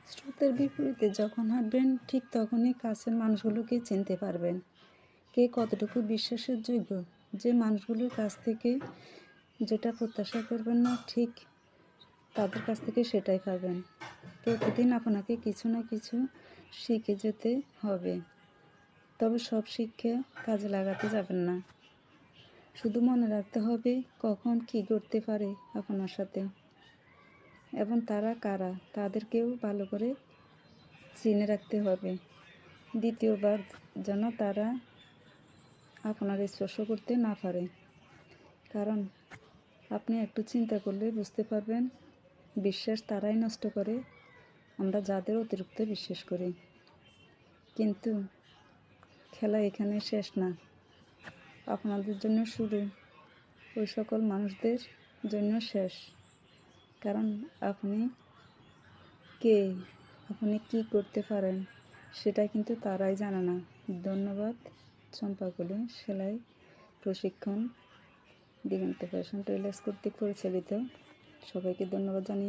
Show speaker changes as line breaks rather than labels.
স্রোতের বিপরীতে যখন হাঁটবেন ঠিক তখনই কাছের মানুষগুলোকে চিনতে পারবেন কে কতটুকু বিশ্বাসের যোগ্য। যে মানুষগুলোর কাছ থেকে যেটা প্রত্যাশা করবেন না ঠিক তাদের কাছ থেকে সেটাই পাবেন। প্রতিদিন আপনাকে কিছু না কিছু শিখে যেতে হবে, তবে সব শিক্ষা কাজে লাগাতে যাবেন না। শুধু মনে রাখতে হবে কখন কী করতে পারে আপনার সাথে এবং তারা কারা, তাদেরকেও ভালো করে চিনে রাখতে হবে। দ্বিতীয়বার যেন তারা আপনার স্পর্শ করতে না পারে, কারণ আপনি একটু চিন্তা করলে বুঝতে পারবেন বিশ্বাস তারাই নষ্ট করে আমরা যাদের অতিরিক্ত বিশ্বাস করি। কিন্তু খেলা এখানে শেষ না, আপনাদের জন্য শুরু, ওই সকল মানুষদের জন্য শেষ। কারণ আপনি কে, আপনি কি করতে পারেন সেটা কিন্তু তারাই জানে না। ধন্যবাদ। চম্পাকলি সেলাই প্রশিক্ষণ দিগন্ত ফ্যাশন টেইলার্স কর্তৃক পরিচালিত। সবাইকে ধন্যবাদ জানিয়ে